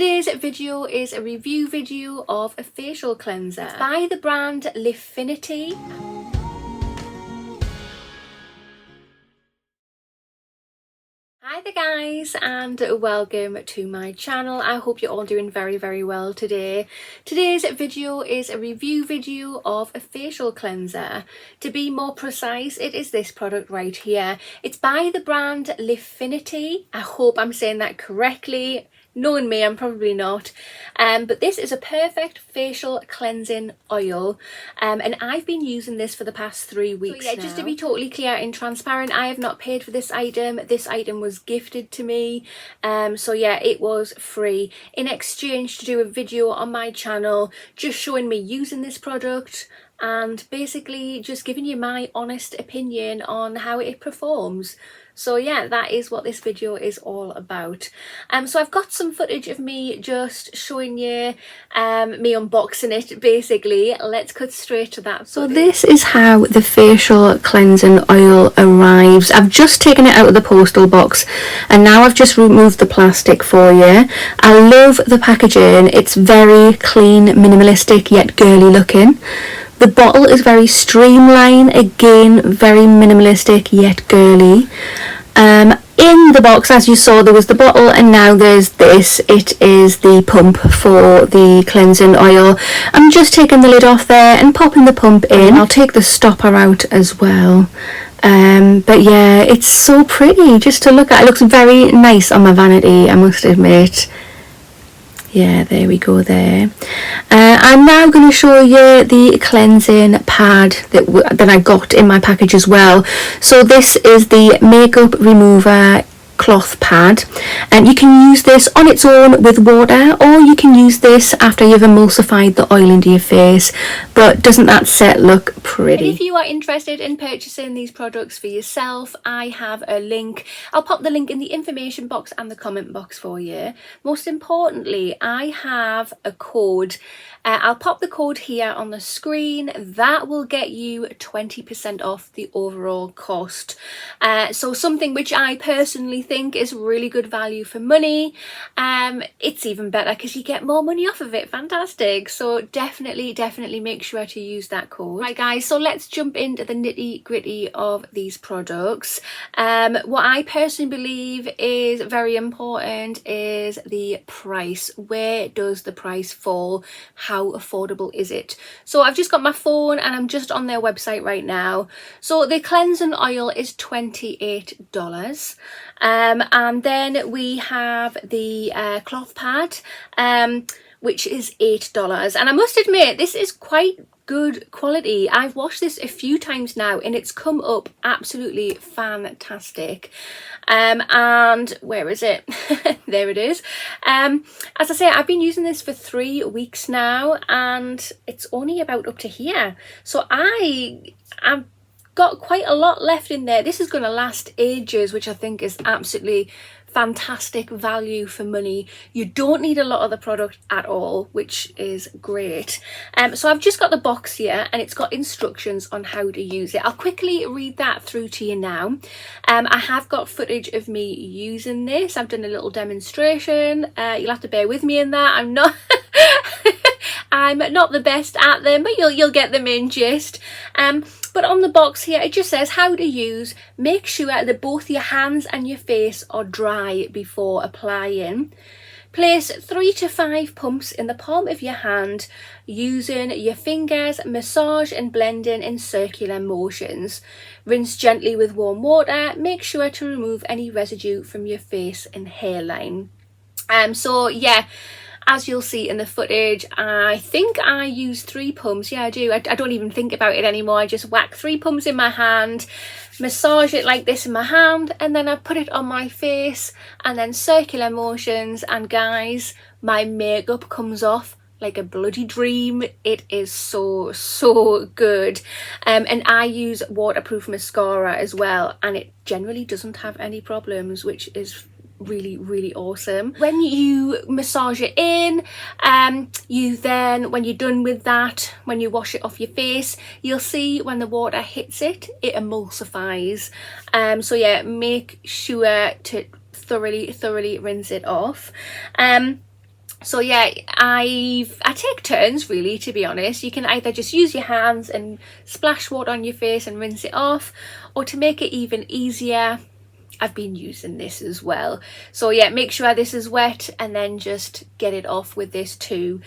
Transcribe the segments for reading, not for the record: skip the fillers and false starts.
Today's video is a review video of a facial cleanser by the brand LEAFINTY. Hi there guys, and welcome to my channel. I hope you're all doing very well today. Today's video is a review video of a facial cleanser. To be more precise, it is this product right here. It's by the brand LEAFINTY. I hope I'm saying that correctly. Knowing me, I'm probably not. But this is a perfect facial cleansing oil, and I've been using this for the past 3 weeks now. Just to be totally clear and transparent, I have not paid for this item. This item was gifted to me, so yeah, it was free in exchange to do a video on my channel just showing me using this product and basically just giving you my honest opinion on how it performs. So yeah, that is what this video is all about. So I've got some footage of me just showing you me unboxing it basically. Let's cut straight to that. So this is how the facial cleansing oil arrives. I've just taken it out of the postal box and now I've just removed the plastic for you. I love the packaging. It's very clean, minimalistic yet girly looking. The bottle is very streamlined, again very minimalistic yet girly. In the box, as you saw, there was the bottle and now there's this. It is the pump for the cleansing oil. I'm just taking the lid off there and popping the pump in. I'll take the stopper out as well. But yeah, it's so pretty just to look at. It looks very nice on my vanity, I must admit. Yeah, there we go there. I'm now going to show you the cleansing pad that I got in my package as well. So this is the makeup remover cloth pad, and you can use this on its own with water, or you can use this after you've emulsified the oil into your face. But doesn't that set look pretty? And if you are interested in purchasing these products for yourself, I have a link. I'll pop the link in the information box and the comment box for you. Most importantly, I have a code. I'll pop the code here on the screen. That will get you 20% off the overall cost. So something which I personally think is really good value for money. It's even better because you get more money off of it. Fantastic. So definitely make sure to use that code. Right guys, so let's jump into the nitty gritty of these products. What I personally believe is very important is the price. Where does the price fall? How affordable is it? So I've just got my phone and I'm just on their website right now. So the cleansing oil is $28. And then we have the cloth pad, which is $8. And I must admit, this is quite good quality. I've washed this a few times now and it's come up absolutely fantastic. And where is it? There it is. As I say, I've been using this for 3 weeks now and it's only about up to here. So I've got quite a lot left in there. This is going to last ages, which I think is absolutely fantastic value for money. You don't need a lot of the product at all, which is great. So I've just got the box here and it's got instructions on how to use it. I'll quickly read that through to you now. I have got footage of me using this. I've done a little demonstration. You'll have to bear with me in that. I'm not I'm not the best at them, but you'll get the main gist. But on the box here, it just says how to use. Make sure that both your hands and your face are dry before applying. Place 3 to 5 pumps in the palm of your hand using your fingers, massage and blending in circular motions. Rinse gently with warm water. Make sure to remove any residue from your face and hairline. So yeah, as you'll see in the footage, I think I use 3 pumps. Yeah, I do. I don't even think about it anymore. I just whack 3 pumps in my hand, massage it like this in my hand, and then I put it on my face and then circular motions. And guys, my makeup comes off like a bloody dream. It is so good. And I use waterproof mascara as well, and it generally doesn't have any problems, which is really awesome. When you massage it in, you then, when you're done with that, when you wash it off your face, you'll see when the water hits it, it emulsifies. So yeah, make sure to thoroughly rinse it off. So yeah, I take turns really, to be honest. You can either just use your hands and splash water on your face and rinse it off, or to make it even easier, I've been using this as well. So yeah, make sure this is wet and then just get it off with this too.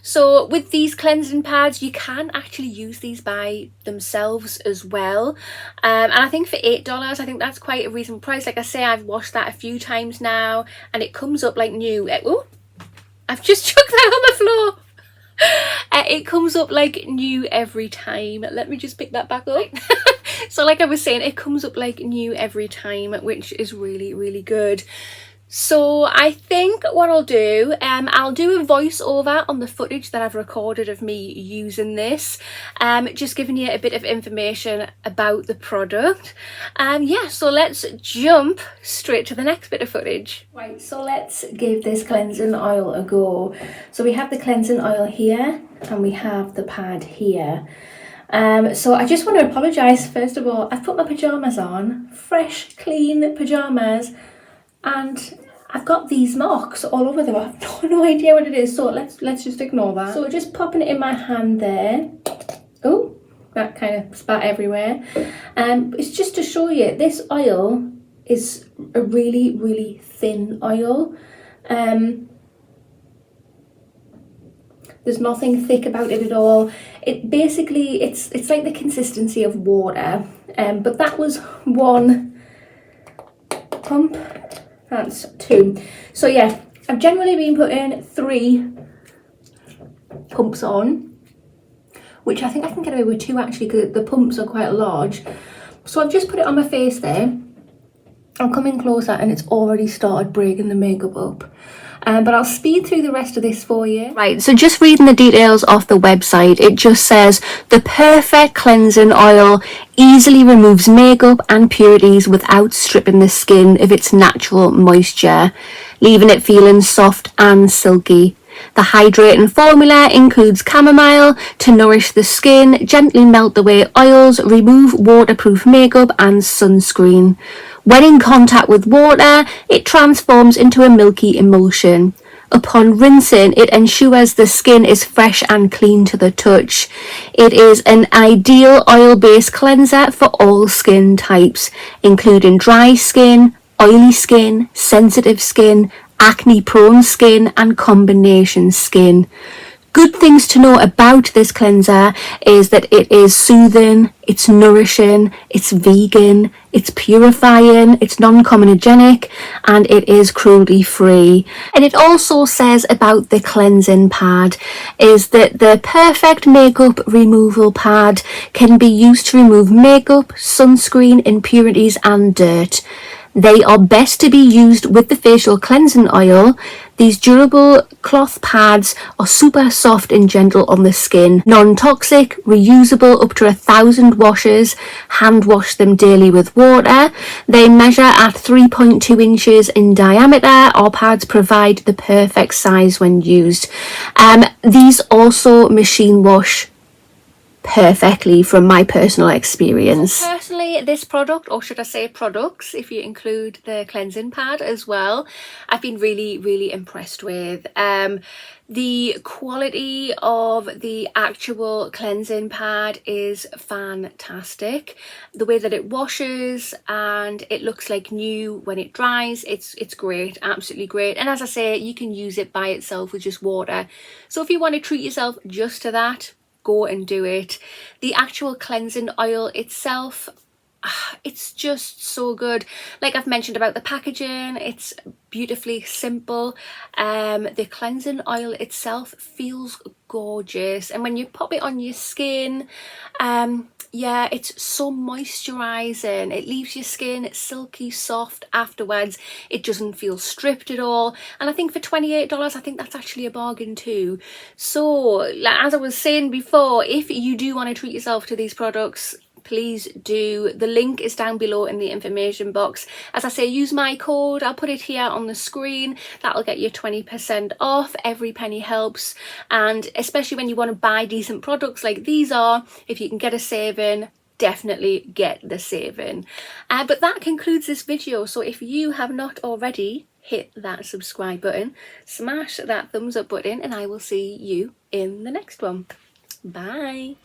So with these cleansing pads, you can actually use these by themselves as well. And I think for $8, I think that's quite a reasonable price. Like I say, I've washed that a few times now and it comes up like new. Oh, I've just chucked that on the floor. It comes up like new every time. Let me just pick that back up. So like I was saying, it comes up like new every time, which is really, really good. So I think what I'll do a voiceover on the footage that I've recorded of me using this, just giving you a bit of information about the product. Yeah, so let's jump straight to the next bit of footage. Right, so let's give this cleansing oil a go. So we have the cleansing oil here and we have the pad here. So I just want to apologise first of all. I've put my pyjamas on, fresh, clean pyjamas, and I've got these marks all over them. I've no idea what it is, so let's just ignore that. So just popping it in my hand there. Oh, that kind of spat everywhere. It's just to show you, this oil is a really, really thin oil. There's nothing thick about it at all. It basically, it's like the consistency of water. But that was one pump. That's two. So yeah, I've generally been putting 3 pumps on, which I think I can get away with 2 actually, because the pumps are quite large. So I've just put it on my face there. I'm coming closer and it's already started breaking the makeup up. But I'll speed through the rest of this for you. Right, so just reading the details off the website, it just says, the perfect cleansing oil easily removes makeup and impurities without stripping the skin of its natural moisture, leaving it feeling soft and silky. The hydrating formula includes chamomile to nourish the skin, gently melt away oils, remove waterproof makeup and sunscreen. When in contact with water, it transforms into a milky emulsion. Upon rinsing, it ensures the skin is fresh and clean to the touch. It is an ideal oil-based cleanser for all skin types, including dry skin, oily skin, sensitive skin, acne-prone skin, and combination skin. Good things to know about this cleanser is that it is soothing, it's nourishing, it's vegan, it's purifying, it's non-comedogenic, and it is cruelty-free. And it also says about the cleansing pad is that the perfect makeup removal pad can be used to remove makeup, sunscreen, impurities, and dirt. They are best to be used with the facial cleansing oil. These durable cloth pads are super soft and gentle on the skin, non-toxic, reusable up to 1,000 washes, hand wash them daily with water. They measure at 3.2 inches in diameter. Our pads provide the perfect size when used. These also machine wash perfectly from my personal experience. So personally, this product, or should I say products, if you include the cleansing pad as well, I've been really, really impressed with. The quality of the actual cleansing pad is fantastic. The way that it washes and it looks like new when it dries, it's great, absolutely great. And as I say, you can use it by itself with just water. So if you want to treat yourself just to that, go and do it. The actual cleansing oil itself, it's just so good. Like I've mentioned about the packaging, it's beautifully simple. The cleansing oil itself feels gorgeous, and when you pop it on your skin, yeah, it's so moisturizing. It leaves your skin silky soft afterwards. It doesn't feel stripped at all, and I think for $28 I think that's actually a bargain too. So as I was saying before, if you do want to treat yourself to these products, please do. The link is down below in the information box. As I say, use my code. I'll put it here on the screen. That'll get you 20% off. Every penny helps, and especially when you want to buy decent products like these are, if you can get a saving, definitely get the saving. But that concludes this video. So if you have not already, hit that subscribe button, smash that thumbs up button, and I will see you in the next one. Bye!